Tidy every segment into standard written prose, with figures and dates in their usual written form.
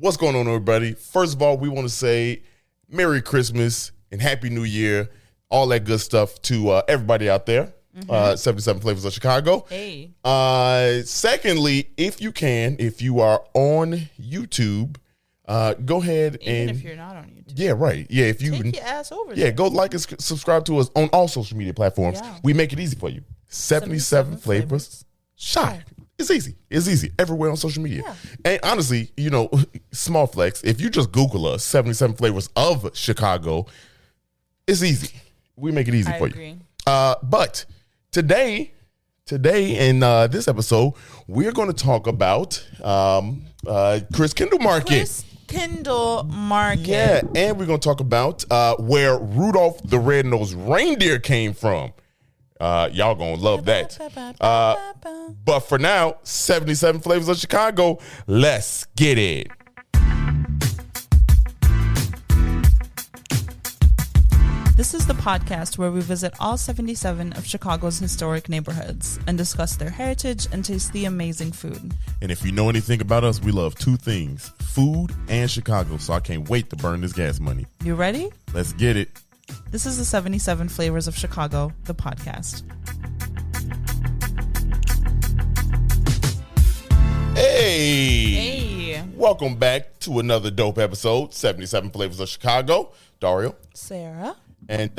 What's going on, everybody? First of all, we want to say Merry Christmas and Happy New Year, all that good stuff to everybody out there. 77 Flavors of Chicago. Hey. Secondly, if you are on YouTube, go ahead Even and if you're not on YouTube. Yeah, right. Yeah, if you Take your ass over there. go like and subscribe to us on all social media platforms. Yeah. We make it easy for you. 77 Flavors Shy. It's easy. It's easy everywhere on social media. Yeah. And honestly, small flex, if you just Google us, 77 Flavors of Chicago, it's easy. We make it easy for agree. you. But today in this episode, we're going to talk about Christkindel Market. Christkindel Market. Yeah, and we're going to talk about where Rudolf the Red-Nosed Reindeer came from. Y'all going to love that. But for now, 77 Flavors of Chicago, let's get it. This is the podcast where we visit all 77 of Chicago's historic neighborhoods and discuss their heritage and taste the amazing food. And if you know anything about us, we love two things, food and Chicago, so I can't wait to burn this gas money. You ready? Let's get it. This is the 77 Flavors of Chicago, the podcast. Hey! Welcome back to another dope episode, 77 Flavors of Chicago. Dario. Sarah. And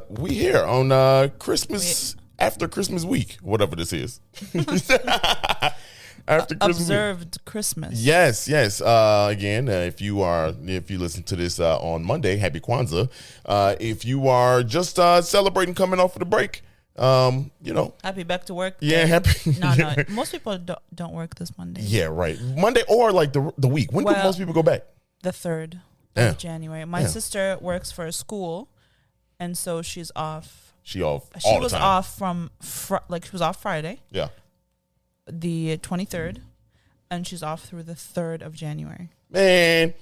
we here on Christmas, after Christmas week, whatever this is. After Christmas Observed week. Christmas. Yes. Again, if you listen to this on Monday, happy Kwanzaa. If you are just celebrating coming off of the break, happy back to work. Yeah, happy. No. Most people don't work this Monday. Yeah, right. Monday or like the week. When do most people go back? The 3rd of January. My sister works for a school, and so she's off. She off. She was off from she was off Friday. Yeah. The 23rd, and she's off through the 3rd of January. Man,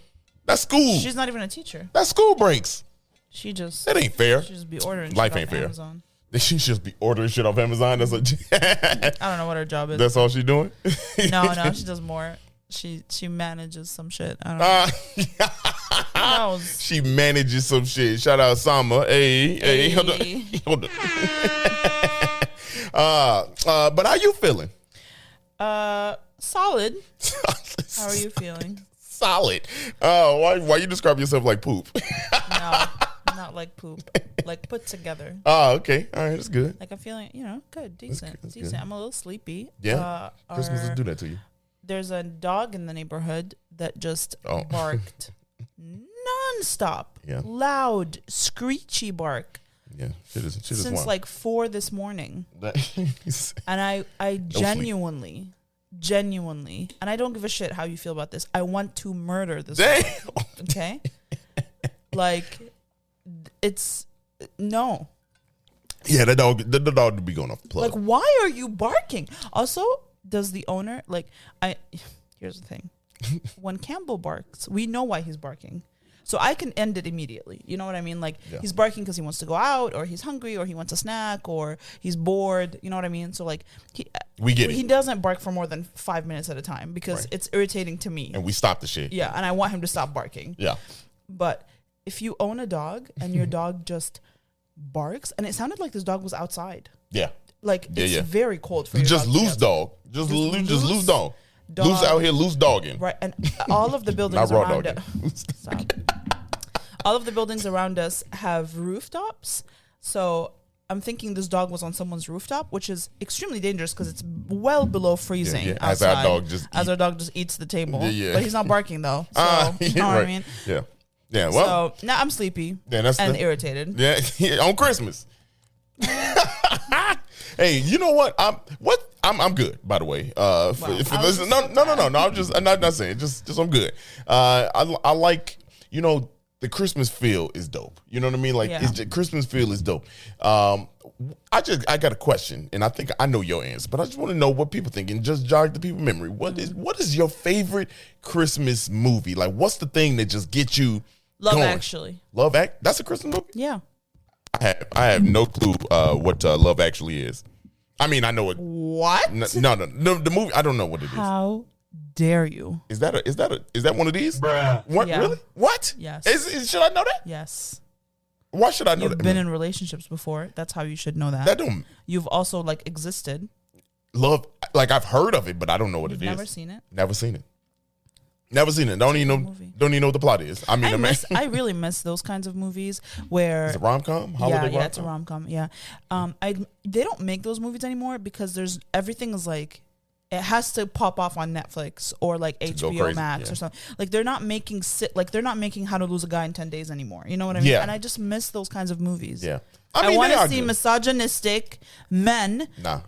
that's school. She's not even a teacher. That's school breaks. That ain't fair. She just be ordering Life shit ain't off fair. Amazon. She just be ordering shit off Amazon. That's what I don't know what her job is. That's all she doing? No, she does more. She manages some shit. I don't know. She manages some shit. Shout out Sama. Hey. Hold on. But how you feeling? Solid. How are you feeling? Solid. Why you describe yourself like poop? No, not like poop. Like put together. Oh, okay. All right, that's good. Like I'm feeling, good, decent. That's Decent. good. I'm a little sleepy. Yeah. Christmas will do that to you. There's a dog in the neighborhood that just barked nonstop. Yeah. Loud, screechy bark. Yeah. Shit is Since wild. like 4 this morning. And I genuinely, and I don't give a shit how you feel about this, I want to murder this dog. Okay? Like, it's, no. Yeah, the dog would be going off the plug. Like, why are you barking? Also, does the owner, here's the thing. When Campbell barks, we know why he's barking. So I can end it immediately. You know what I mean? He's barking because he wants to go out, or he's hungry, or he wants a snack, or he's bored. You know what I mean? So we get it. He doesn't bark for more than 5 minutes at a time because it's irritating to me. And we stop the shit. Yeah, and I want him to stop barking. Yeah. But if you own a dog and your dog just barks, and it sounded like this dog was outside. Yeah. It's very cold for you. Just loose dog. Just loose dog. Loose out here, loose dogging. Right, and all of the buildings around us. All of the buildings around us have rooftops. So I'm thinking this dog was on someone's rooftop, which is extremely dangerous because it's well below freezing outside. As our dog just eats the table. Yeah. But he's not barking though. So you know what I mean? Yeah. Yeah. Well, so now I'm sleepy and irritated. Yeah. On Christmas. Hey, you know what? I'm good, by the way. For this, no. I'm not saying. Just I'm good. I like, the Christmas feel is dope. You know what I mean? Christmas feel is dope. I got a question, and I think I know your answer, but I just want to know what people think and just jog the people's memory. What is your favorite Christmas movie? Like, what's the thing that just gets you Love going? Actually. Love Act? That's a Christmas movie? Yeah. I have no clue what Love Actually is. I mean, I know it. What? No. The movie, I don't know what it is. How dare you? Is that one of these? Bruh. What Yeah. really? What? Yes. Should I know that? Yes. Why should I know You've that? been in relationships before. That's how you should know that. That don't You've also like existed. love like I've heard of it, but I don't know what You've it is. never seen it. Never seen it. Never seen it. Don't even know what the plot is. I mean, I really miss those kinds of movies where it's a rom-com, yeah, it's a rom-com. Yeah, they don't make those movies anymore because everything is like it has to pop off on Netflix or like HBO Max or something. Like they're not making How to Lose a Guy in 10 Days anymore. You know what I mean? Yeah. And I just miss those kinds of movies. Yeah, I want to see good. misogynistic men. Nah.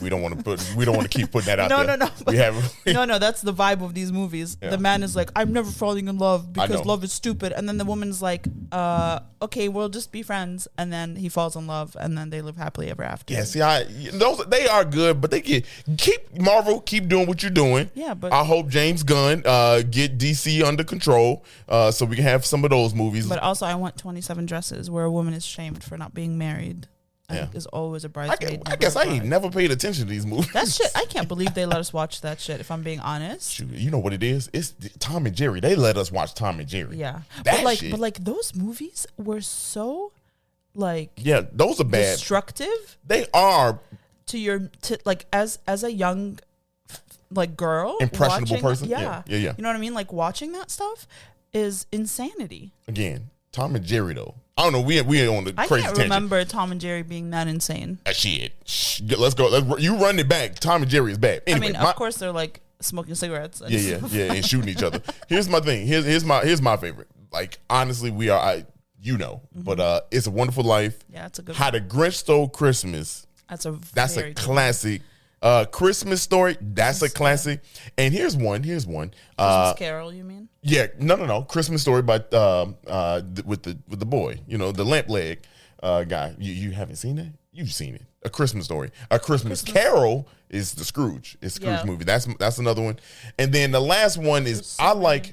We don't want to keep putting that out there. No. We have No, that's the vibe of these movies. Yeah. The man is like, I'm never falling in love because know. love is stupid. And then the woman's like, okay, we'll just be friends. And then he falls in love and then they live happily ever after. Yeah, see, they are good, but they keep doing what you're doing. Yeah, but I hope James Gunn get DC under control so we can have some of those movies. But also, I want 27 Dresses, where a woman is shamed for not being married. Yeah. Is always a bridesmaid. I guess I ain't never paid attention to these movies. That shit, I can't believe they let us watch that shit, if I'm being honest. Shoot, you know what it is? It's Tom and Jerry. They let us watch Tom and Jerry. Yeah. That shit. But those movies were so like Yeah, those are bad. destructive They are to like as a young like girl, impressionable watching, person. Yeah. Yeah. You know what I mean? Like watching that stuff is insanity. Again, Tom and Jerry though. I don't know. We on the I crazy can't tangent. remember Tom and Jerry being that insane. Shit. Let's go. You run it back. Tom and Jerry is bad. Anyway, I mean, of course they're like smoking cigarettes. And Yeah, and shooting each other. Here's my thing. Here's my favorite. Like honestly, we are. But It's a Wonderful Life. Yeah, it's a good. How the Grinch Stole Christmas. That's a good classic. Christmas Story. That's a classic. And here's one. Christmas Carol, you mean? Yeah, no. Christmas Story by with the boy, the lamp leg guy. You haven't seen that? You've seen it. A Christmas Story. A Christmas Carol is the Scrooge. It's Scrooge movie. That's another one. And then the last one is I like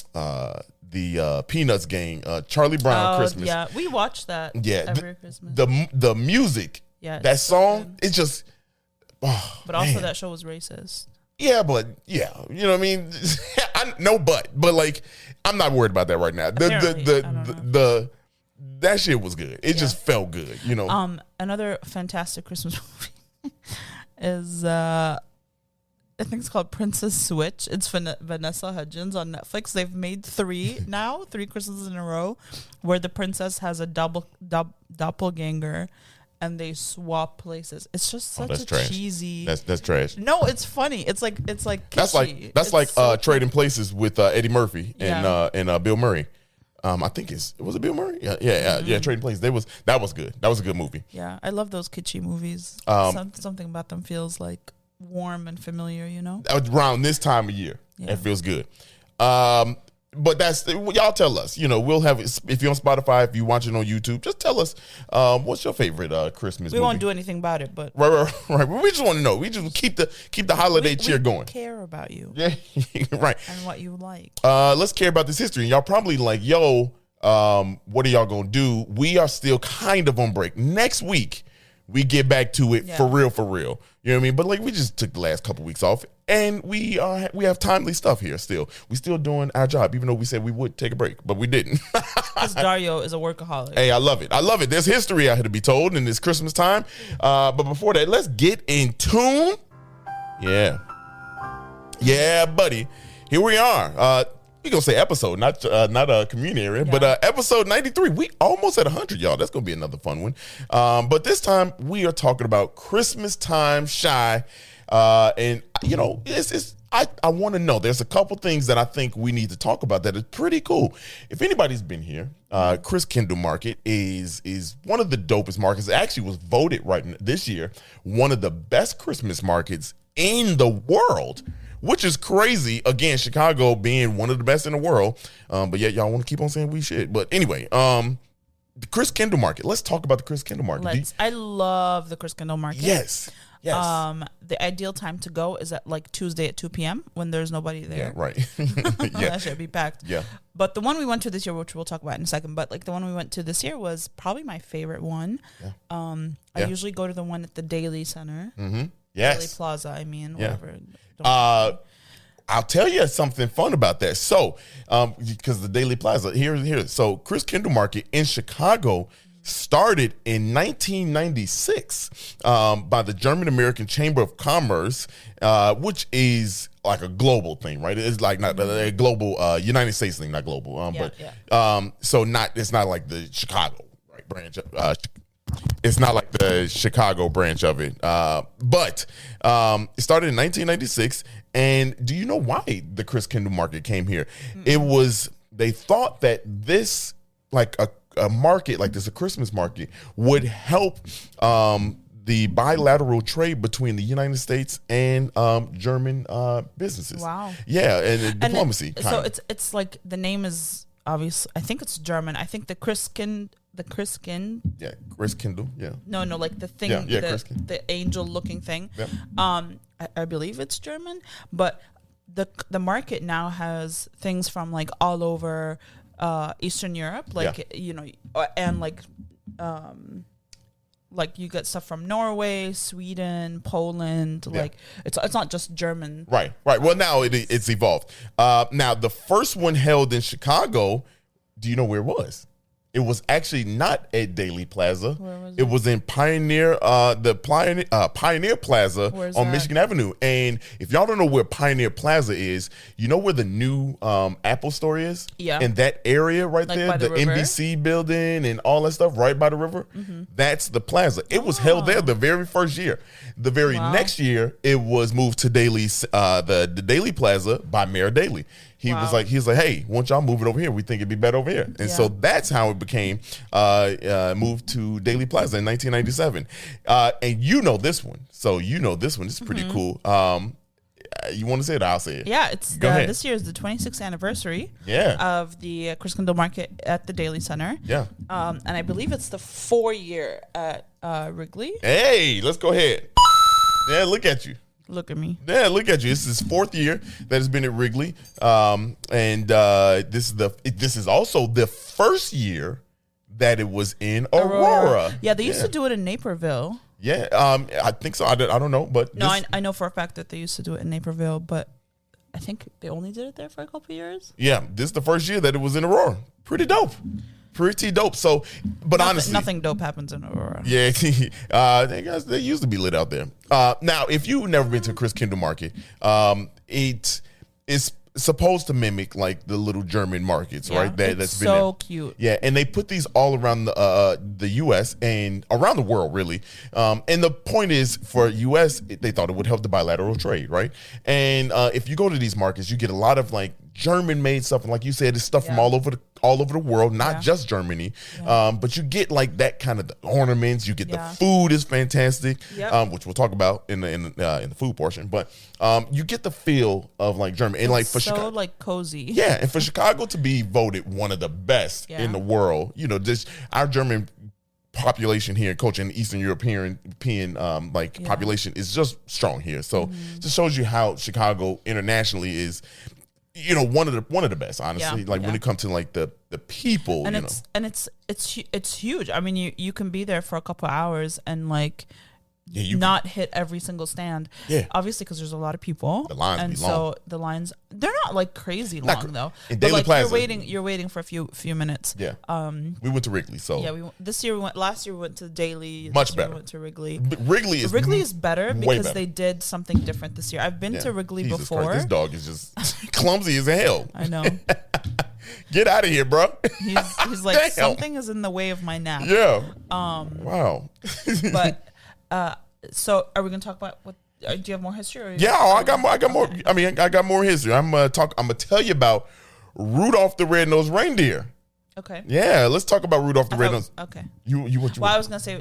the Peanuts gang, Charlie Brown Christmas. Yeah, we watch that. Yeah, every Christmas. The music. Yeah, that song. So it's just. Oh, but also man. that show was racist. Yeah, but yeah, you know what I mean. But like, I'm not worried about that right now. The that shit was good. It just felt good, Another fantastic Christmas movie is I think it's called Princess Switch. It's Vanessa Hudgens on Netflix. They've made 3 Christmases in a row, where the princess has a doppelganger. And they swap places. It's just such a trash. Cheesy. That's trash. No, it's funny. It's like kitschy. That's like so Trading Places with Eddie Murphy and Bill Murray. I think was it Bill Murray? Yeah. Trading Places. That was good. That was a good movie. Yeah, I love those kitschy movies. Something about them feels like warm and familiar. Around this time of year, it feels good. But that's y'all tell us. We'll have it if you're on Spotify, if you're watching on YouTube, just tell us what's your favorite Christmas movie. We won't do anything about it, but right. We just want to know. We just keep the holiday cheer going. Care about you, yeah, right, and what you like. Let's care about this history. Y'all probably like, yo, what are y'all gonna do? We are still kind of on break. Next week we get back to it for real. You know what I mean? But like, we just took the last couple weeks off. And we have timely stuff here still. We still doing our job, even though we said we would take a break, but we didn't. Because Dario is a workaholic. Hey, I love it. There's history out here to be told in this Christmas time. But before that, let's get in tune. Yeah, buddy. Here we are. We gonna say episode, not a community area, but episode 93. We almost at 100, y'all. That's gonna be another fun one. But this time we are talking about Christmas time shy. And I want to know. There's a couple things that I think we need to talk about that is pretty cool. If anybody's been here, Christkindel Market is one of the dopest markets. It actually was voted this year one of the best Christmas markets in the world, which is crazy. Again, Chicago being one of the best in the world. But yet y'all want to keep on saying we should. But anyway, the Christkindel Market. Let's talk about the Christkindel Market. I love the Christkindel Market. Yes. The ideal time to go is at like Tuesday at 2 p.m. when there's nobody there. Yeah, right. That should be packed. Yeah. But the one we went to this year, which we'll talk about in a second, but like the one we went to this year was probably my favorite one. I usually go to the one at the Daily Center. Mm-hmm. Yes. Daily Plaza. I mean, Yeah. whatever. Don't I'll tell you something fun about that. So, because the Daily Plaza here. So, Christkindel Market in Chicago started in 1996 by the German American Chamber of Commerce, which is like a global thing, right? It's like not a global United States thing, not global. So it's not like the Chicago branch. It's not like the Chicago branch of it, but it started in 1996. And do you know why the Christkindel Market came here? They thought that this, like a market like this, a Christmas market, would help the bilateral trade between the United States and German businesses. Wow. Yeah, and diplomacy. So it's like the name is obvious. I think it's German. I think the Christkind. Yeah, Christkindel. Yeah. No, like the thing, the angel-looking thing. Yep. I believe it's German, but the market now has things from like all over Eastern Europe, like and like you get stuff from Norway, Sweden, Poland. Yeah. Like it's not just German. Right. Well, now it's evolved. Now the first one held in Chicago. Do you know where it was? It was actually not at Daily Plaza. Where was it was in Pioneer Plaza Where's on that? Michigan Avenue. And if y'all don't know where Pioneer Plaza is, you know where the new Apple store is? Yeah. In that area right Like there, by the river? NBC building and all that stuff right by the river. Mm-hmm. That's the plaza. It was held there the very first year. The very next year, it was moved to the Daily Plaza by Mayor Daley. He was like, hey, why don't y'all move it over here? We think it'd be better over here. And so that's how it became moved to Daily Plaza in 1997. And you know this one. So you know this one. This is pretty cool. You want to say it? I'll say it. Yeah, it's Go ahead. this year is the 26th anniversary of the Christkindel Market at the Daily Center. Yeah. And I believe it's the 4-year at Wrigley. Hey, let's go ahead. Yeah, look at you. Look at me. Yeah, look at you. This is 4th year that has been at Wrigley, this is also the first year that it was in Aurora. Yeah, they used to do it in Naperville. Yeah, I think so. I don't know, but no, I know for a fact that they used to do it in Naperville, but I think they only did it there for a couple of years. Yeah, this is the first year that it was in Aurora. Pretty dope. So, but honestly, nothing dope happens in Aurora. Yeah, they used to be lit out there. Now, if you've never been to Christkindel Market, it is supposed to mimic like the little German markets, right? That's been so cute. Yeah, and they put these all around the U.S. and around the world, really. And the point is, for U.S., they thought it would help the bilateral trade, right? And if you go to these markets, you get a lot of like German-made stuff, and like you said, it's stuff from all over the world, not just Germany. But you get like that kind of the ornaments. You get the food is fantastic, which we'll talk about in the food portion. But you get the feel of like Germany, and like for Chicago, like cozy. Yeah, and for Chicago to be voted one of the best in the world, just our German population here and culture in Eastern European population is just strong here. So it just shows you how Chicago internationally is. One of the best, honestly. When it comes to like the people, and it's huge. I mean, you can be there for a couple hours and like not hit every single stand. Yeah, obviously because there's a lot of people. The lines and be so long. the lines they're not like crazy long though. In Daily Plaza, you're waiting for a few minutes. Yeah. We went to Wrigley, so last year we went to Daily. Much better. We went to Wrigley. But Wrigley is better because they did something different this year. I've been to Wrigley before. Christ, this dog is just clumsy as hell. I know. Get out of here, bro. He's like, something is in the way of my nap. Yeah. Wow. But so are we gonna talk about what? Do you have more history? I got more. I mean, I got more history. I'm gonna tell you about Rudolph the Red-Nosed Reindeer. Okay. Yeah, let's talk about Rudolph the Red-Nosed. Okay. I was gonna say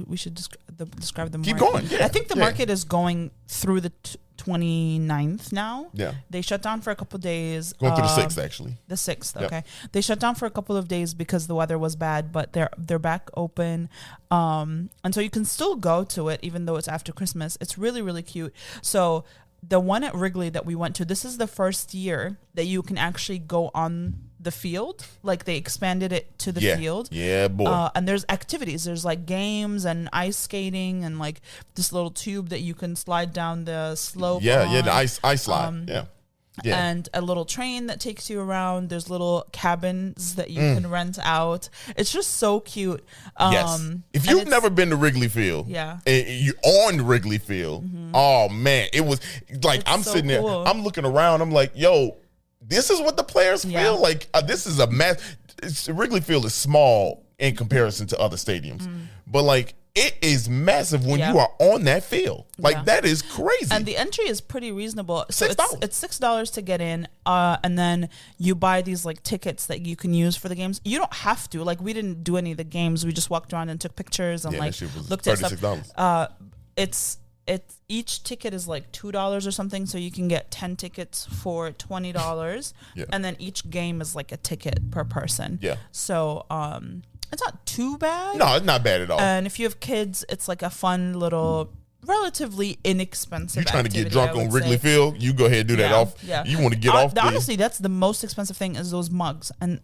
we should describe the market. Keep going. Yeah. I think the market is going through the 29th now. Yeah. They shut down for a couple of days. Going through the 6th actually. The 6th. Okay. Yep. They shut down for a couple of days because the weather was bad, but they're back open. And so you can still go to it even though it's after Christmas. It's really, really cute. So the one at Wrigley that we went to, this is the first year that you can actually go on the field. Like they expanded it to the field. Yeah, boy. And there's activities. There's like games and ice skating and like this little tube that you can slide down the slope. Yeah, the ice slide. Yeah. And a little train that takes you around. There's little cabins that you can rent out. It's just so cute. Yes. If you've never been to Wrigley Field, and you're on Wrigley Field, oh man, it was like I'm so sitting there, I'm looking around, I'm like, yo, this is what the players feel like. This is a mess. Wrigley Field is small in comparison to other stadiums, but like it is massive when you are on that field. Like that is crazy. And the entry is pretty reasonable. So $6. It's $6 to get in, and then you buy these like tickets that you can use for the games. You don't have to. Like we didn't do any of the games. We just walked around and took pictures and like looked at stuff. It's each ticket is like $2 or something, so you can get 10 tickets for $20, and then each game is like a ticket per person. Yeah. So it's not too bad. No, it's not bad at all. And if you have kids, it's like a fun little, relatively inexpensive. You're trying to get drunk on Wrigley Field, you go ahead and do that off. Yeah. You want to get off. Honestly, that's the most expensive thing is those mugs. And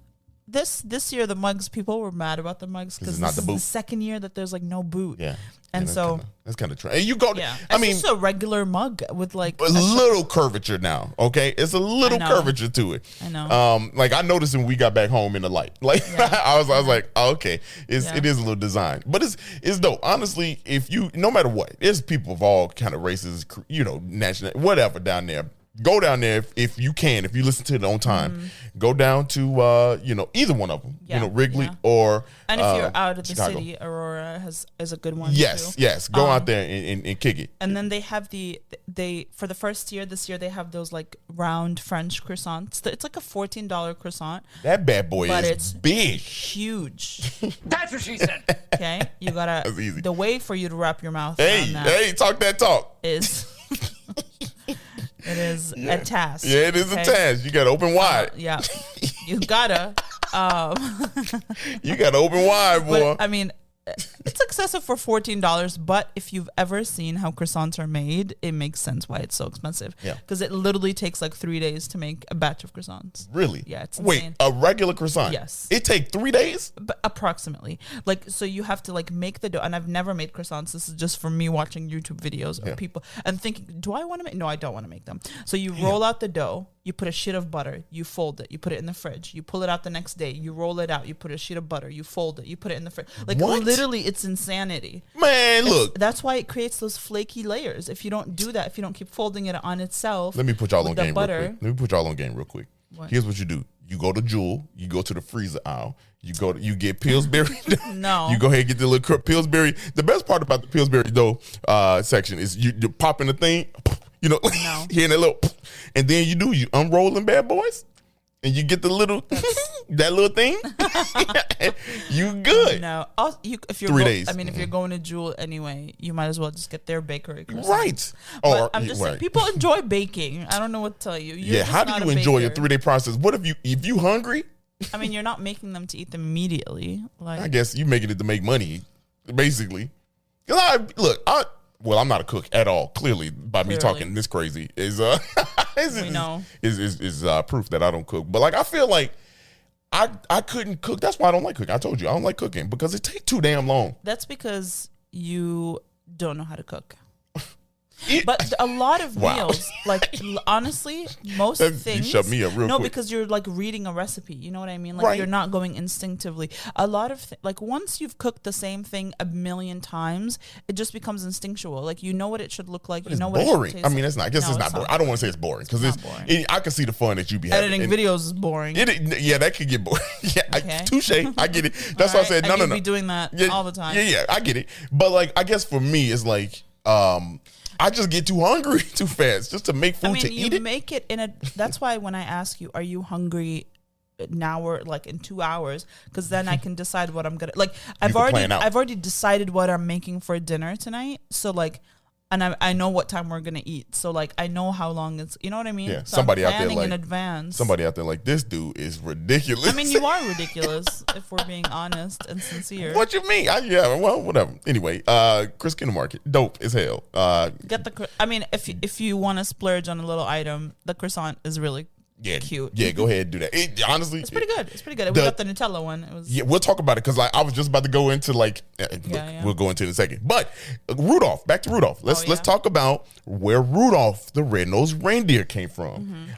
this year, the mugs, people were mad about the mugs because this is the second year that there's like no boot. Yeah. And so that's kind of true. And you go, I mean, it's just a regular mug with like a little curvature now. Okay, it's a little curvature to it. I know. Like I noticed when we got back home in the light. Like I was like, oh, okay, it is a little design, but it's dope. Honestly, if you, no matter what, there's people of all kind of races, national, whatever down there. Go down there if you can. If you listen to it on time, go down to either one of them. Wrigley or and if you're out of Chicago. the city, Aurora is a good one. Yes, go out there and kick it. And then they have for the first year this year they have those like round French croissants. It's like a $14 croissant. That bad boy is it's big, huge. That's what she said. Okay, you gotta. That's easy. The way for you to wrap your mouth. Hey, talk that talk. Is. It is a task. Yeah, it is a task. You gotta open wide. You gotta. You gotta open wide, boy. But, I mean, it's excessive for $14, but if you've ever seen how croissants are made, it makes sense why it's so expensive. Yeah, because it literally takes like 3 days to make a batch of croissants. Really? Yeah, it's insane. Wait, a regular croissant? Yes. It take 3 days? But approximately. Like, so you have to like make the dough, and I've never made croissants. This is just from me watching YouTube videos of people and thinking, do I want to make? No, I don't want to make them. So you roll out the dough. You put a sheet of butter, you fold it, you put it in the fridge, you pull it out the next day, you roll it out, you put a sheet of butter, you fold it, you put it in the fridge. Like literally, it's insanity. Man, look. That's why it creates those flaky layers. If you don't do that, if you don't keep folding it on itself. Let me put y'all on game real quick. Let me put y'all on game real quick. What? Here's what you do. You go to Jewel, you go to the freezer aisle, you get Pillsbury. No. You go ahead and get the little Pillsbury. The best part about the Pillsbury dough section is you pop in the thing, hearing that little, and then you unroll them bad boys, and you get the little that little thing. You good? No, if you're 3 days. I mean, if you're going to Jewel anyway, you might as well just get their bakery croissants. Right. But I'm just saying, people enjoy baking. I don't know what to tell you. How do you enjoy a 3 day process? What if you hungry? I mean, you're not making them to eat them immediately. Like, I guess you making it to make money, basically. I'm not a cook at all. Clearly, by me talking this crazy is proof that I don't cook. But like, I feel like I couldn't cook. That's why I don't like cooking. I told you I don't like cooking because it takes too damn long. That's because you don't know how to cook. But a lot of meals, like honestly, most things. You shut me up real quick. No, because you're like reading a recipe. You know what I mean? Like you're not going instinctively. A lot of like once you've cooked the same thing a million times, it just becomes instinctual. Like you know what it should look like. But you know what boring. It should taste like. It's not. I guess it's not boring. I don't want to say it's boring because I can see the fun that you be having. Editing videos is boring. That could get boring. Touche. I get it. That's why I said no. Be doing that all the time. Yeah, I get it. But like, I guess for me, it's like. I just get too hungry too fast just to make food to eat it. You make it that's why when I ask you, are you hungry now or like in 2 hours? Because then I can decide what I'm gonna like. I've already decided what I'm making for dinner tonight. So like, and I know what time we're gonna eat. So like, I know how long it's. You know what I mean? Yeah. So somebody I'm out there like in advance. Somebody out there like this dude is ridiculous. I mean, you are ridiculous if we're being honest and sincere. What you mean? Well, whatever. Anyway, Christkindel Market, dope as hell. Get the. I mean, if you want to splurge on a little item, the croissant is really Yeah, cute. Yeah, go ahead and do that. Honestly, it's pretty good. It's pretty good. We got the Nutella one. It was. Yeah, we'll talk about it because I was just about to go into we'll go into it in a second. But Rudolph, back to Rudolph. Let's talk about where Rudolph the Red-Nosed Reindeer came from.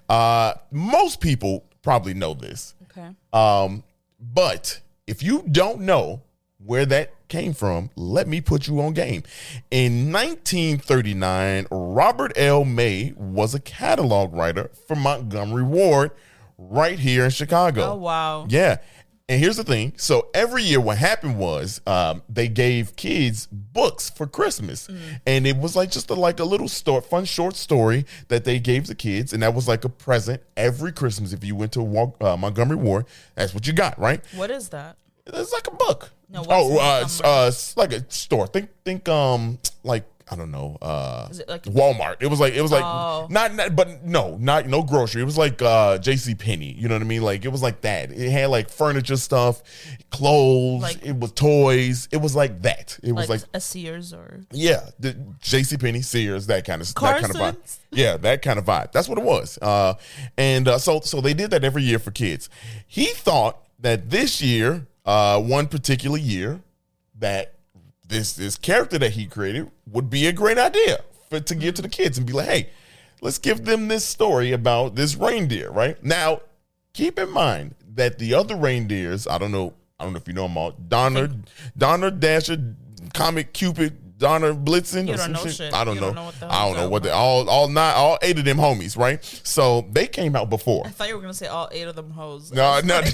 Most people probably know this. Okay. But if you don't know where that came from, let me put you on game. In 1939, Robert L. May was a catalog writer for Montgomery Ward right here in Chicago. Oh, wow. Yeah. And here's the thing. So every year what happened was they gave kids books for Christmas. And it was like just a little fun short story that they gave the kids. And that was like a present every Christmas. If you went to Montgomery Ward, that's what you got, right? What is that? It's like a book. No, it's like a store. Think like, I don't know, is it like Walmart. It was like not no grocery. It was like J.C. Penney. You know what I mean? Like it was like that. It had like furniture stuff, clothes. It was toys. It was like that. It was like a Sears or the J.C. Penney, Sears, that kind of vibe. Yeah, that kind of vibe. That's what it was. So they did that every year for kids. He thought that this year, one particular year, that this character that he created would be a great idea to give to the kids and be like, hey, let's give them this story about this reindeer, right? Now, keep in mind that the other reindeers, I don't know if you know them all, Donner, Dasher, Comet, Cupid, Donner, Blitzen, you or don't some know shit. I don't know. I don't know what they all 8 of them homies, right? So they came out before. I thought you were gonna say all 8 of them hoes. No, I'm not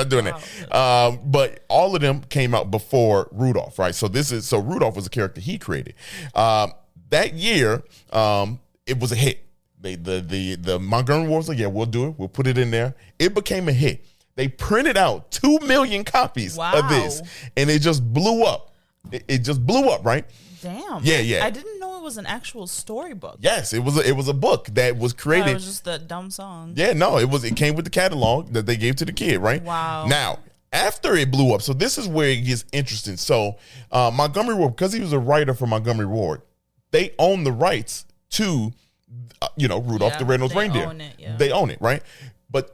doing that. But all of them came out before Rudolph, right? So Rudolph was a character he created. That year, it was a hit. The Montgomery Ward was like, yeah, we'll do it. We'll put it in there. It became a hit. They printed out 2 million copies of this, and it just blew up. It just blew up, right? Damn. Yeah. I didn't know it was an actual storybook. Yes, it was a book that was created. It was just a dumb song. Yeah, no, it came with the catalog that they gave to the kid, right? Wow. Now, after it blew up, so this is where it gets interesting. So Montgomery Ward, because he was a writer for Montgomery Ward, they own the rights to Rudolph the Red-Nosed Reindeer. They own it, right? But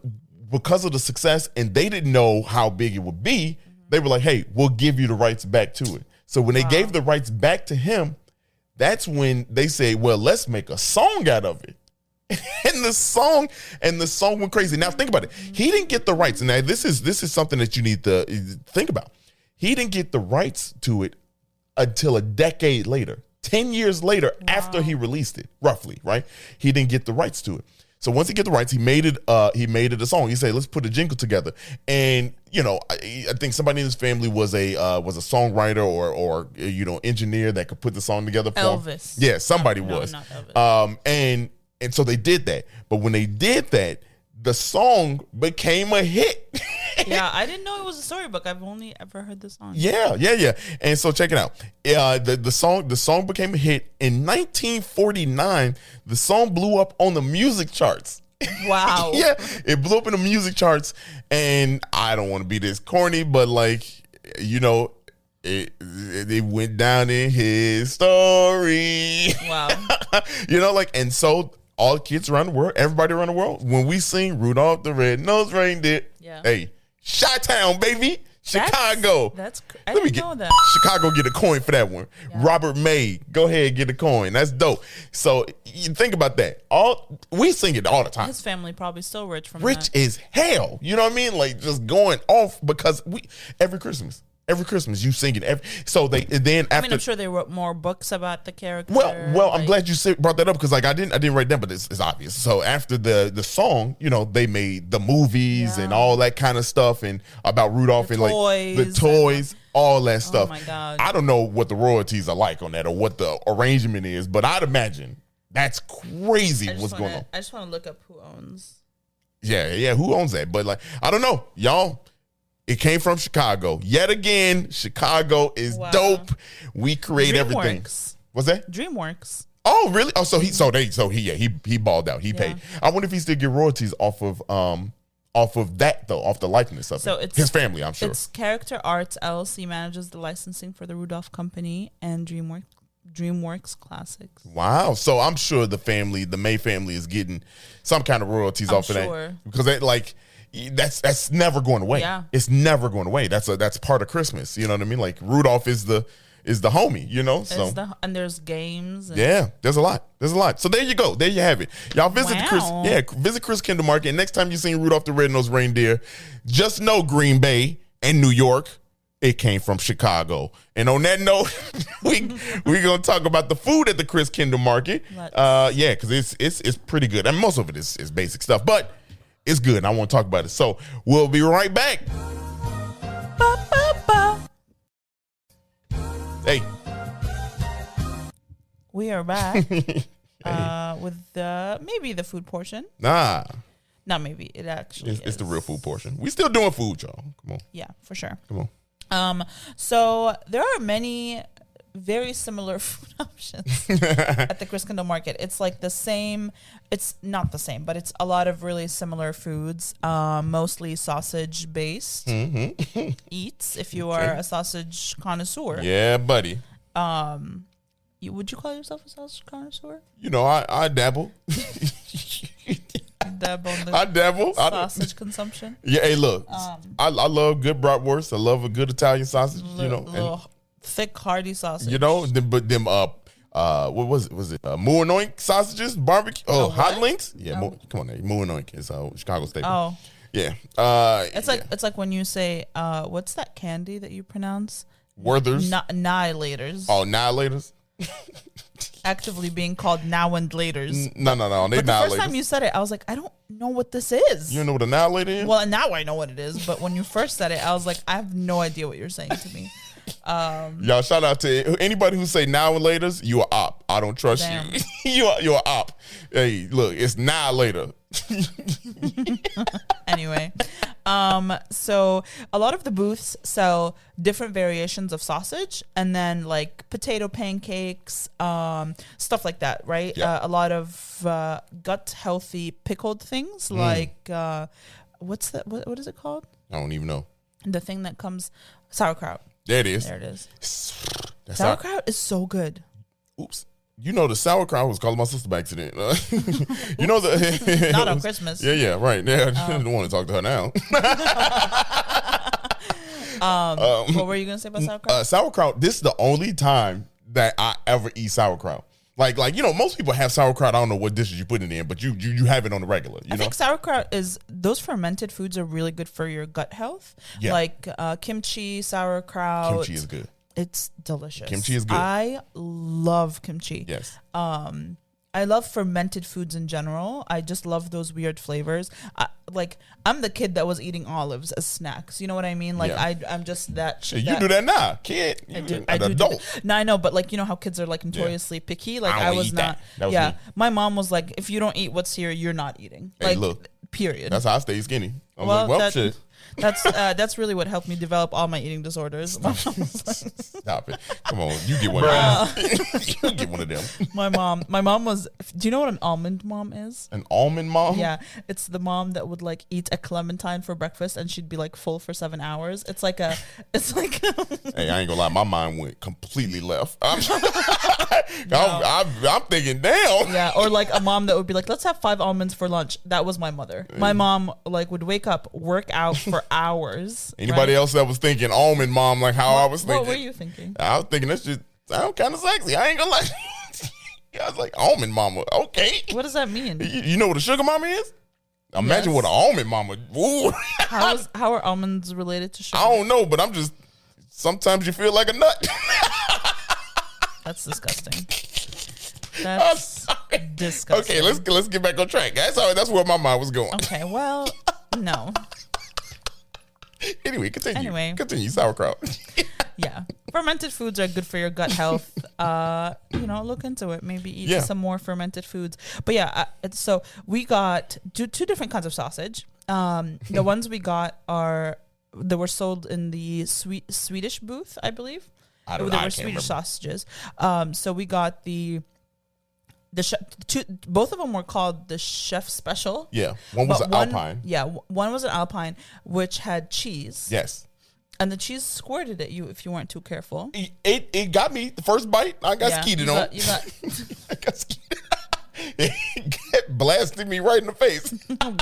because of the success, and they didn't know how big it would be, they were like, hey, we'll give you the rights back to it. So when they gave the rights back to him, that's when they say, well, let's make a song out of it. and the song went crazy. Now think about it. He didn't get the rights. And now this is something that you need to think about. He didn't get the rights to it until a decade later, 10 years later, after he released it, roughly, right? He didn't get the rights to it. So once he get the rights, he made it a song. He said, let's put a jingle together. And, I think somebody in his family was a songwriter or engineer that could put the song together for Elvis. him. Yeah, somebody was. Not Elvis. And so they did that. But when they did that, the song became a hit. Yeah, I didn't know it was a storybook. I've only ever heard the song. Yeah. And so check it out. The song became a hit in 1949. The song blew up on the music charts. Wow. Yeah, it blew up in the music charts, and I don't want to be this corny, but it went down in history. Wow. And so all kids around the world, everybody around the world, when we sing Rudolph the Red-Nosed Reindeer, hey, Chi-Town, baby. Chicago. I didn't know that. Chicago get a coin for that one. Yeah. Robert May, go ahead, get a coin. That's dope. So you think about that. We sing it all the time. His family probably still rich from Rich as hell. You know what I mean? Like just going off because every Christmas you sing it. I'm sure they wrote more books about the character. Well, I'm glad you brought that up because I didn't write that, but it's obvious. So after the song, they made the movies and all that kind of stuff and about Rudolph and the toys, all that stuff. Oh my God. I don't know what the royalties are like on that or what the arrangement is, but I'd imagine that's crazy what's going on. I just want to look up who owns. Yeah, who owns that? But I don't know, y'all. It came from Chicago. Yet again, Chicago is dope. We create everything. What's that? DreamWorks. Oh, really? Oh, so he balled out. He paid. I wonder if he still get royalties off of that though, off the likeness of it. His family, I'm sure. It's Character Arts LLC manages the licensing for the Rudolph Company, and DreamWorks classics. Wow. So I'm sure the May family is getting some kind of royalties off of that. Because that's never going away. Yeah. It's never going away. That's part of Christmas. You know what I mean? Like Rudolph is the homie, you know? So and there's games. And yeah, there's a lot. So there you go. There you have it. Y'all visit visit Christkindel Market. Next time you seen Rudolph the Red-Nosed Reindeer, just know Green Bay and New York, it came from Chicago. And on that note, we're gonna talk about the food at the Christkindel Market. Because it's pretty good. And most of it is basic stuff, but it's good. And I want to talk about it. So we'll be right back. Hey. We are back with maybe the food portion. Nah. Not maybe. It actually is. It's the real food portion. We still doing food, y'all. Come on. Yeah, for sure. Come on. So there are many very similar food options at the Christkindel Market. It's like the same. It's not the same, but it's a lot of really similar foods, mostly sausage based eats. If you are a sausage connoisseur, yeah, buddy. Would you call yourself a sausage connoisseur? You know, I dabble. I dabble. Sausage consumption. Yeah, hey, look, I love good bratwurst. I love a good Italian sausage. You know, and, thick, hearty sausage. You know, but them what was it? Was it Moo and Oink sausages, barbecue? Oh, hot links. Yeah, come on, there. Moo and Oink is Chicago staple. Oh, yeah. It's like when you say what's that candy that you pronounce? Werther's. Annihilators. Oh, annihilators. Actively being called now and laters. No. But the first time you said it, I was like, I don't know what this is. You know what annihilator is? Well, now I know what it is. But when you first said it, I was like, I have no idea what you're saying to me. Y'all, shout out to anybody who say now and laters. You are op. I don't trust you. You're an op. Hey, look, it's now later. Anyway, so a lot of the booths sell different variations of sausage, and then like potato pancakes, stuff like that, right? Yeah. A lot of gut healthy pickled things, like what's that? What is it called? I don't even know. The thing that comes sauerkraut. There it is. There it is. Sauerkraut is so good. Oops. You know the sauerkraut. I was calling my sister by accident. You know the not on Christmas. Yeah, right. Yeah, I don't want to talk to her now. What were you gonna say about sauerkraut? Sauerkraut. This is the only time that I ever eat sauerkraut. Like you know, most people have sauerkraut. I don't know what dishes you put it in, but you have it on the regular. I think sauerkraut those fermented foods are really good for your gut health. Yeah. Like kimchi, sauerkraut. Kimchi is good. It's delicious. Kimchi is good. I love kimchi. Yes. I love fermented foods in general. I just love those weird flavors. I'm the kid that was eating olives as snacks. You know what I mean? Like I'm just that. You do that now, kid. I do. No, I know, but like you know how kids are like notoriously picky. Like I was not. Me. My mom was like, if you don't eat what's here, you're not eating. Hey, like, look. Period. That's how I stay skinny. Well, shit. That's really what helped me develop all my eating disorders. Stop it! Come on, you get one of them. You get one of them. My mom was. Do you know what an almond mom is? An almond mom? Yeah, it's the mom that would like eat a clementine for breakfast and she'd be like full for 7 hours. It's like. Hey, I ain't gonna lie, my mind went completely left. I'm thinking, damn. Yeah, or like a mom that would be like, let's have 5 almonds for lunch. That was my mother. My mom like would wake up, work out for hours. Anybody else that was thinking almond mom like how I was thinking? What were you thinking? I was thinking that shit sound kind of sexy. I ain't gonna lie. I was like, almond mama. Okay. What does that mean? You know what a sugar mama is? Imagine what an almond mama. Ooh. How are almonds related to sugar? I don't know, but sometimes you feel like a nut. That's disgusting. That's disgusting. Okay, let's get back on track. That's where my mind was going. Okay, well, no. Anyway, continue sauerkraut. Yeah, fermented foods are good for your gut health. Look into it. Maybe eat some more fermented foods. But yeah, so we got two different kinds of sausage. The ones we got they were sold in the Swedish booth, I believe. They were Swedish sausages. So we got both of them were called the Chef Special. Yeah, one was an Alpine. Yeah, one was an Alpine, which had cheese. Yes. And the cheese squirted at you if you weren't too careful. It got me the first bite. I got skeeted on. I got skeeted. It kept blasting me right in the face.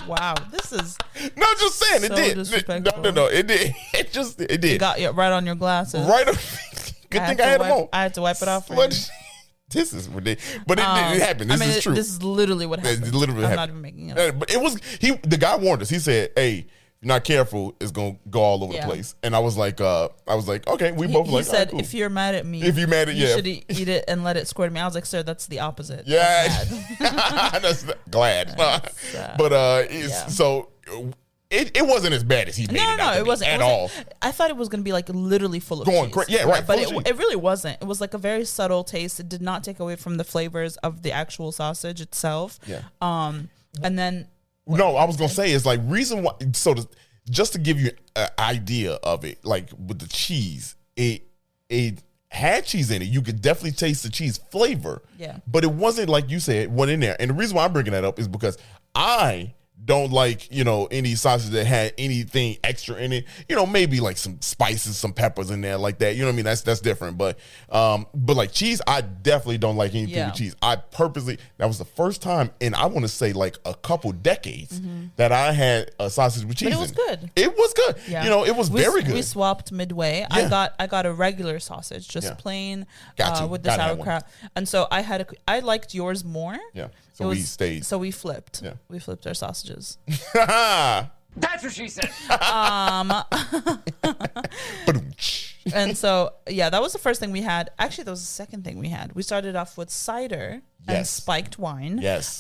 Wow, this is just saying so it did. No, it did. It did. It got you right on your glasses. Right. Good thing I had them on. I had to wipe it off. For you. This is ridiculous, but it happened. This is true. This is literally what happened. I'm not even making it up. But it was the guy warned us. He said, "Hey, if you're not careful, it's gonna go all over the place." And I was like, okay, we both like. He said, cool. "If you're mad at me, you should eat it and let it squirt me." I was like, "Sir, that's the opposite." Yeah, that's glad. But so. It wasn't as bad as he made it. No, it wasn't at all. I thought it was going to be like literally full of cheese. Yeah, right. But it really wasn't. It was like a very subtle taste. It did not take away from the flavors of the actual sausage itself. Yeah. And then. No, I was going to say is like reason why. So just to give you an idea of it, like with the cheese, it had cheese in it. You could definitely taste the cheese flavor. Yeah. But it wasn't like you said, what in there. And the reason why I'm bringing that up is because I don't like, any sausage that had anything extra in it. Maybe like some spices, some peppers in there like that. You know what I mean? That's different. But like cheese, I definitely don't like anything with cheese. That was the first time in I want to say like a couple decades that I had a sausage with cheese. But it was good. It was good. Yeah. It was very good. We swapped midway. Yeah. I got a regular sausage, just plain with the sauerkraut. And so I liked yours more. Yeah. So we stayed. So we flipped. Yeah. We flipped our sausages. That's what she said. And so, that was the first thing we had. Actually, that was the second thing we had. We started off with cider and spiked wine. Yes.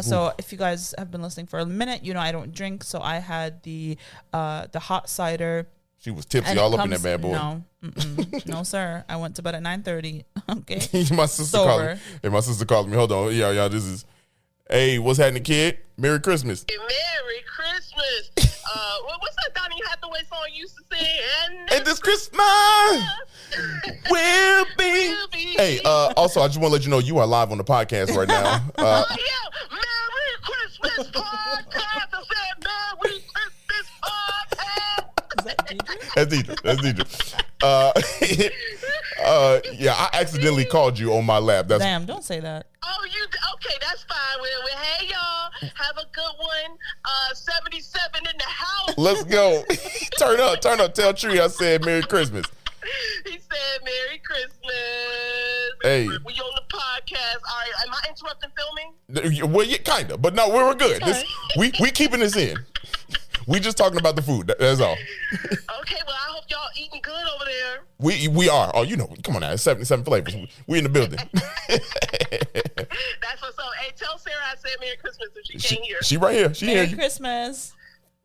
So if you guys have been listening for a minute, I don't drink. So I had the hot cider. She was tipsy all up in that bad boy. No, no, sir. I went to bed at 9:30. Okay. My sister called me. Hey, my sister called me. Hold on. Yeah, this is. Hey, what's happening, kid? Merry Christmas. Merry Christmas. What's that Donny Hathaway song you used to sing? And this Christmas will be. Hey, also, I just want to let you know you are live on the podcast right now. Merry Christmas podcast. I said Merry Christmas podcast. Is that Deidre? That's Deidre. I accidentally called you on my lap. Damn, don't say that. Oh, okay? That's fine. Well, hey, y'all. Have a good one. 77 in the house. Let's go. Turn up. Tell Tree I said Merry Christmas. He said Merry Christmas. Hey. We on the podcast. All right. Am I interrupting filming? Well, yeah, kind of. But no, we're good. Okay. We keeping this in. We just talking about the food. That's all. Okay, well, I hope y'all eating good over there. We are. Oh, come on now. It's 77 flavors. We in the building. That's what's up. Hey, tell Sarah I said Merry Christmas if she can't hear. She right here. She Merry here. Christmas.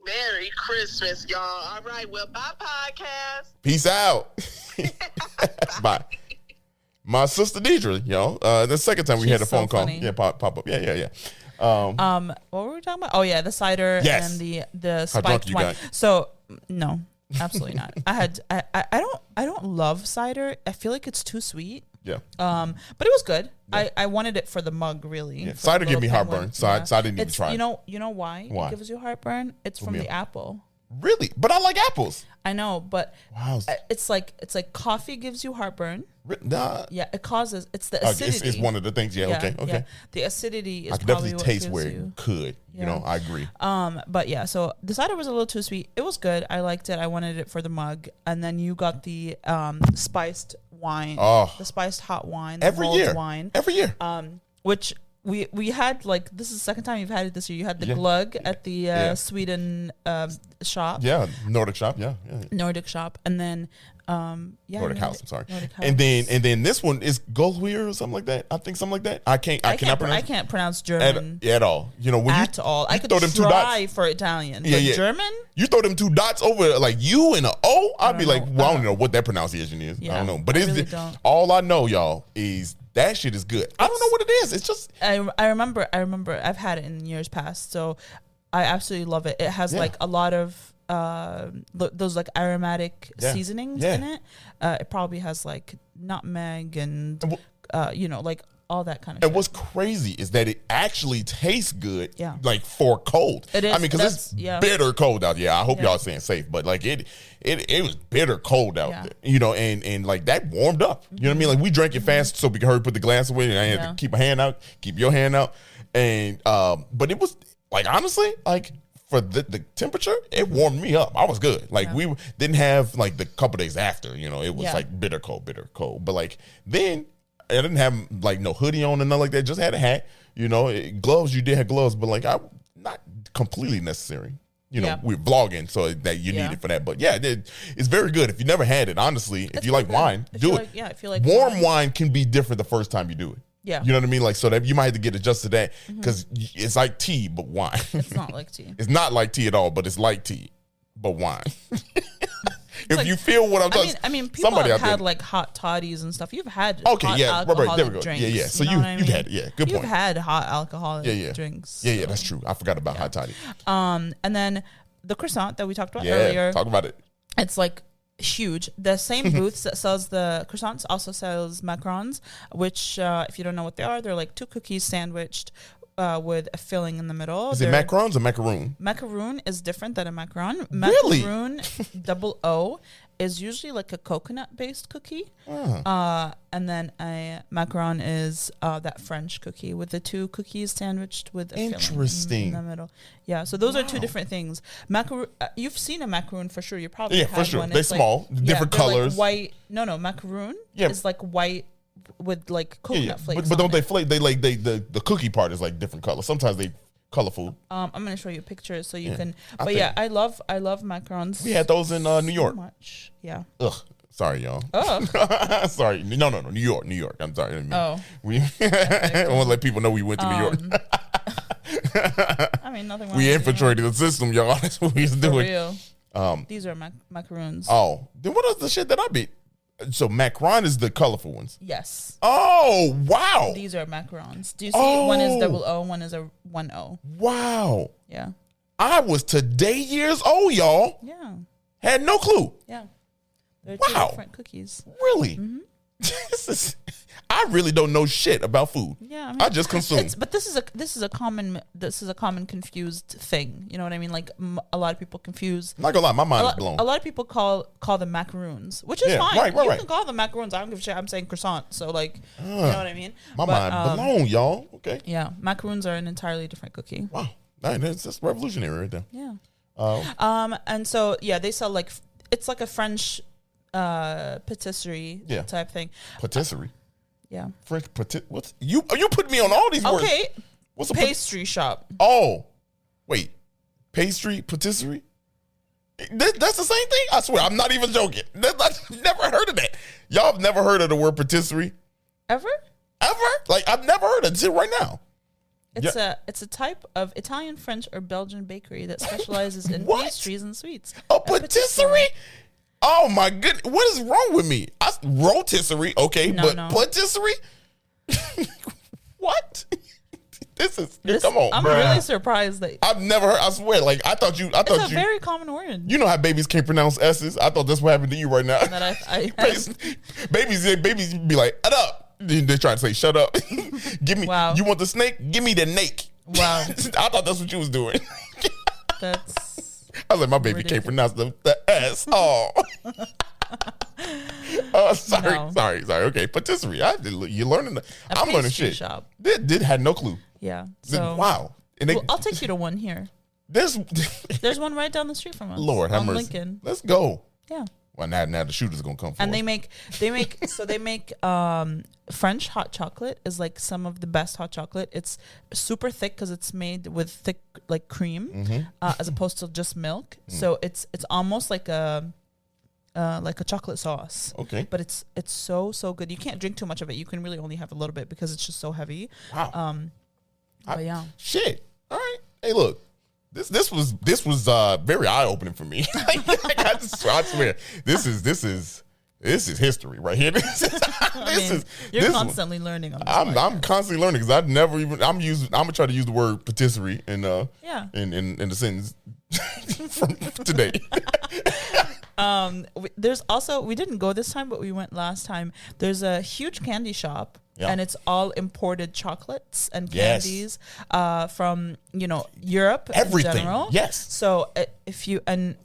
Merry Christmas, y'all. All right, well, bye, podcast. Peace out. Bye. My sister Deidre, y'all. The second time we had a phone call. Yeah, pop up. Yeah. What were we talking about? Oh yeah, the cider and the spiked wine. So no, absolutely not. I don't love cider. I feel like it's too sweet. Yeah. But it was good. Yeah. I wanted it for the mug, really. Yeah. Cider gave me heartburn, so I didn't even try it. You know why? It gives you heartburn? It's from the apple. Really? But I like apples. I know, but it's like coffee gives you heartburn. Nah. Yeah, it's the acidity. It's one of the things. Yeah. Okay. Yeah. The acidity is. I can definitely taste where it could. Yeah. I agree. But yeah, so the cider was a little too sweet. It was good. I liked it. I wanted it for the mug, and then you got the spiced wine. Oh, the spiced hot wine. Every year. Which. We had this is the second time you've had it this year. You had the glug at the Sweden shop. Yeah, Nordic shop. Yeah. Nordic shop, and then Nordic House. I'm sorry. And then this one is Goldweir or something like that. I think something like that. I cannot pronounce. I can't pronounce German at all. All. I could try for Italian. Yeah, but German. You throw them two dots over like U and an O. I'd be like, well, I don't know what that pronunciation is. Yeah, I don't know. But all I know, y'all, is that shit is good. I don't know what it is. It's just I remember I've had it in years past, so I absolutely love it. It has like a lot of those like aromatic seasonings in it. It probably has like nutmeg and like all that kind of And shit. what's crazy is that it actually tastes good, Yeah. like for cold. It is. I mean, because it's bitter cold out there. Yeah, I hope y'all saying safe, but like it was bitter cold out there, you know, and like that warmed up. You know what I mean? Like we drank it fast so we could hurry put the glass away, and I had to keep my hand out, keep your hand out, and but it was like honestly like. For the temperature, it warmed me up. I was good. Like we didn't have like the couple days after, you know, it was like bitter cold. But like then I didn't have like no hoodie on and nothing like that. Just had a hat, you know, gloves. You did have gloves, but like not completely necessary. You know, we're vlogging, so that you need it for that. But yeah, it's very good. If you never had it, honestly, if you like wine, do it. I feel like warm wine can be different the first time you do it. Yeah. You know what I mean? Like, so that you might have to get adjusted to that because it's like tea, but wine. It's not like tea. It's not like tea at all, but it's like tea, but wine. If like, you feel what I'm talking I mean, people have had like hot toddies and stuff. You've had hot alcoholic there we go. drinks. Yeah. So you've had it. Good point. You've had hot alcoholic drinks. Yeah, that's true. I forgot about hot toddy. And then the croissant that we talked about earlier. Talk about it. It's like huge. The same booth that sells the croissants also sells macarons, which if you don't know what they are, they're like 2 cookies sandwiched with a filling in the middle. Is it macarons or macaroon? Macaroon is different than a macaron. Really? Macaroon double O is usually like a coconut based cookie. And then a macaron is that French cookie with the 2 cookies sandwiched with a filling in the middle. Yeah, so those are 2 different things. You've seen a macaroon for sure. You probably had for sure. one. They're small, different colors. Like white. No, macaroon is like white with like coconut flakes. But don't they flake? They like the cookie part is like different colors. Sometimes they colorful. I'm gonna show you pictures so you can. But I love macarons. We had those in New York. So much. Yeah. Ugh. Sorry, y'all. Sorry. No. New York. I'm sorry. We I want to let people know we went to New York. I mean, nothing wrong. We infiltrated the system, y'all. That's what we was doing. Real. These are macaroons. Oh, then what is the shit that I beat? So macaron is the colorful ones. Yes. Oh, wow. These are macarons. Do you see? One is double O, one is a 1O. Wow. Yeah. I was today years old, y'all. Yeah. Had no clue. Yeah. They're 2 different cookies. Really? I really don't know shit about food. Yeah, I mean, I just consume. But this is a common confused thing. You know what I mean? Like a lot of people confuse. I'm not gonna lie, my mind is blown. A lot of people call them macaroons, which is fine. Right. You can call them macaroons. I don't give a shit. I'm saying croissant. So like, you know what I mean? My mind blown, y'all. Okay. Yeah, macaroons are an entirely different cookie. Wow, that's revolutionary right there. Yeah. And so they sell like it's like a French patisserie type thing. Patisserie. Yeah. French what's you put me on all these words. Okay. What's a pastry shop? Oh, wait. Pastry, patisserie? That's the same thing? I swear, I'm not even joking. I've never heard of that. Y'all have never heard of the word patisserie? Ever? Like, I've never heard of it until right now. It's a type of Italian, French, or Belgian bakery that specializes in pastries and sweets. A patisserie? Oh my goodness! What is wrong with me? Rotisserie, okay, but patisserie? What? Come on. I'm really surprised that I've never heard. I swear, like I thought it's a very common word. You know how babies can't pronounce S's? I thought that's what happened to you right now. That babies be like, "Shut up!" They try to say, "Shut up." Give me. Wow. You want the snake? Give me the nake. Wow. I thought that's what you was doing. That's. I was like, my baby can't pronounce the S. Oh. Sorry. Okay, patisserie. You're learning. I'm learning shit. Shop. Had no clue. Yeah. So, wow. I'll take you to one here. There's one right down the street from us. Lord have mercy. Lincoln. Let's go. Yeah. Well, now the shooter's gonna come for and us. they make French hot chocolate is like some of the best hot chocolate. It's super thick because it's made with thick like cream as opposed to just milk. So it's almost like a chocolate sauce. Okay. But it's so good. You can't drink too much of it. You can really only have a little bit because it's just so heavy. Wow. But yeah. Shit. All right. Hey, look. This was very eye opening for me. I swear, this is history right here. You're constantly learning on this I'm constantly learning because I'm gonna try to use the word patisserie in the sentence from today. There's also, we didn't go this time, but we went last time. There's a huge candy shop. Yeah. And it's all imported chocolates and candies from, Europe. Everything. In general. Yes. So if you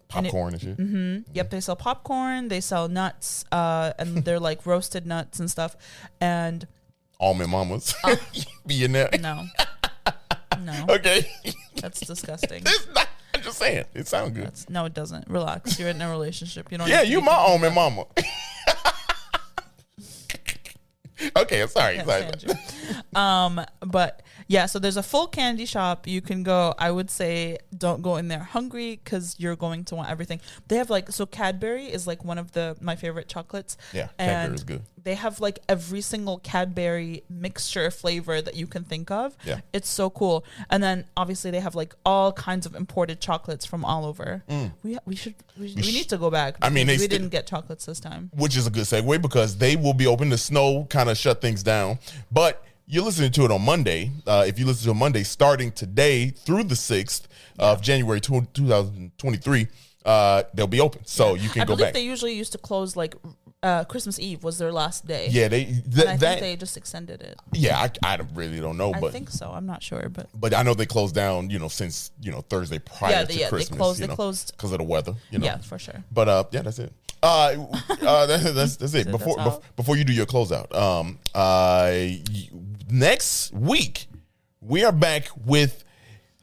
popcorn and shit. Mm-hmm, yep, they sell popcorn. They sell nuts, and they're like roasted nuts and stuff. And almond mamas be in there. No. Okay. That's disgusting. It's not. I'm just saying. It sounds good. No, it doesn't. Relax. You're in a relationship. You don't. Yeah, you my almond mama. Okay, I'm sorry. But yeah, so there's a full candy shop. You can go. I would say don't go in there hungry because you're going to want everything. They have Cadbury is like one of my favorite chocolates. Yeah, Cadbury is good. They have like every single Cadbury mixture flavor that you can think of. Yeah, it's so cool. And then obviously they have like all kinds of imported chocolates from all over. We need to go back. I mean, we didn't get chocolates this time, which is a good segue because they will be open. The snow kind of shut things down, but you're listening to it on Monday. If you listen to it Monday, starting today through the 6th of January 2023, they'll be open. So you can go back. I believe they usually used to close Christmas Eve was their last day. Yeah, I think they just extended it. Yeah, I really don't know. I think so. I'm not sure, but I know they closed down. Since Thursday prior to Christmas. They closed because of the weather. Yeah, for sure. But that's it. That's it. Before you do your closeout, next week we are back with.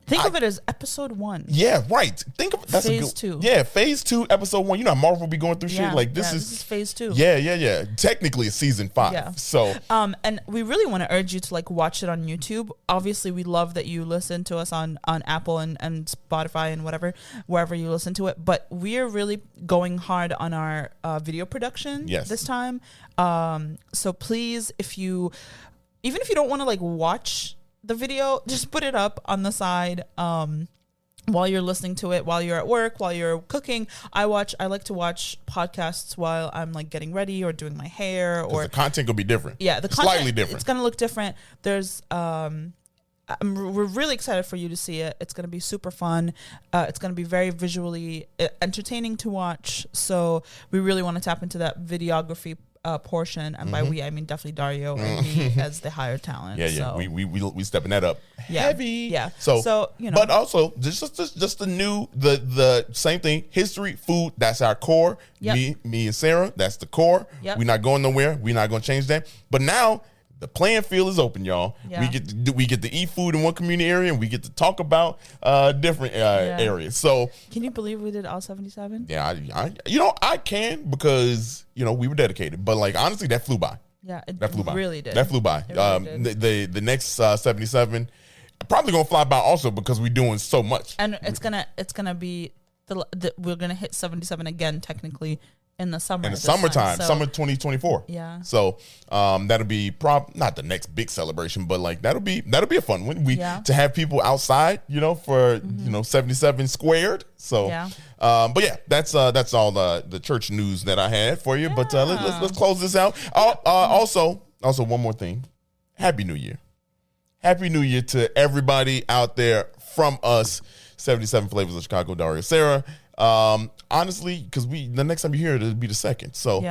Think of it as episode 1. Yeah, right. Think of that's phase 2. Yeah, phase 2, episode 1. You know how Marvel will be going through shit like this. This is phase 2. Yeah. Technically, it's season 5. Yeah. So, and we really want to urge you to watch it on YouTube. Obviously, we love that you listen to us on Apple and Spotify and wherever you listen to it. But we are really going hard on our video production this time. So please, even if you don't want to watch the video, just put it up on the side while you're listening to it, while you're at work, while you're cooking. I like to watch podcasts while I'm getting ready or doing my hair, or the content will be different. Yeah, the content, slightly different. It's gonna look different. There's we're really excited for you to see it. It's gonna be super fun. It's gonna be very visually entertaining to watch. So we really want to tap into that videography portion, and by we I mean definitely Dario and me as the higher talent. Yeah. So. We stepping that up heavy. Yeah. So but also just the same thing. History, food. That's our core. Yep. Me and Sarah. That's the core. Yep. We're not going nowhere. We're not going to change that. But now the playing field is open, y'all. Yeah. We get to eat food in one community area, and we get to talk about different areas. So can you believe we did all 77? Yeah, I can because we were dedicated. But honestly, that flew by. Yeah, that flew by. Really did. That flew by. Really did. The next 77 probably gonna fly by also because we're doing so much. And it's gonna be we're gonna hit 77 again technically. In the summer. In the summertime, summer 2024. Yeah. So that'll be not the next big celebration, but that'll be a fun one. To have people outside, for 77 squared. So but yeah, that's all the church news that I had for you. Yeah. But let's close this out. Also one more thing. Happy New Year. Happy New Year to everybody out there from us, 77 Flavors of Chicago, Dario, Sarah. Honestly, because the next time you hear it, it'll be the 2nd. So,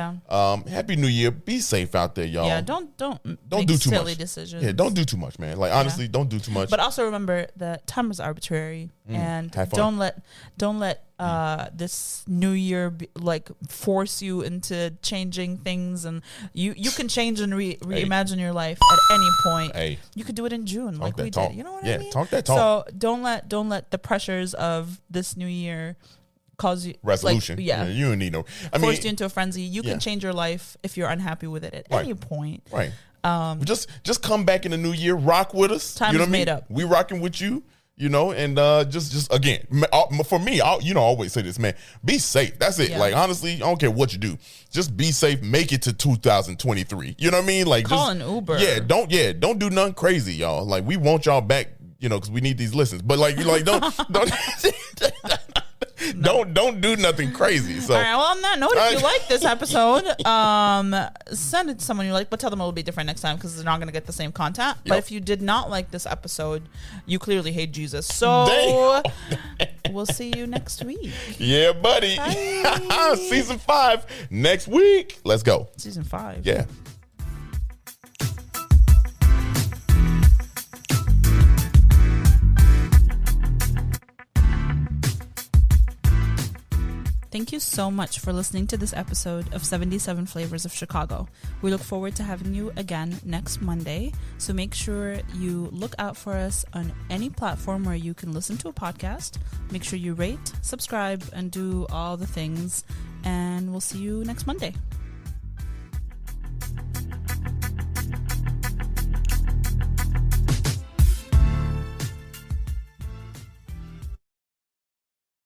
Happy New Year. Be safe out there, y'all. Yeah, don't make do too silly much. Decisions. Yeah, don't do too much, man. Honestly, don't do too much. But also remember that time is arbitrary, and don't let this New Year force you into changing things. And you can change and reimagine your life at any point. Hey, you could do it in June, like we did. You know what I mean? Yeah, talk that talk. So don't let the pressures of this New Year cause you resolution. You don't need no. Forced you into a frenzy. You can change your life if you're unhappy with it at any point. Right. Just come back in the new year, rock with us. Time is made up. We rocking with you. And just again, for me, I always say this, man. Be safe. That's it. Yeah. Honestly, I don't care what you do. Just be safe. Make it to 2023. You know what I mean? Call an Uber. Don't do nothing crazy, y'all. We want y'all back. Because we need these listens. But don't do nothing crazy. So, all right, well, on that note, if you like this episode, send it to someone you like, but tell them it'll be different next time because they're not going to get the same content. But if you did not like this episode, you clearly hate Jesus. So We'll see you next week. Yeah, buddy. Season 5 next week. Let's go. Season 5. Yeah. Thank you so much for listening to this episode of 77 Flavors of Chicago. We look forward to having you again next Monday. So make sure you look out for us on any platform where you can listen to a podcast. Make sure you rate, subscribe, and do all the things. And we'll see you next Monday.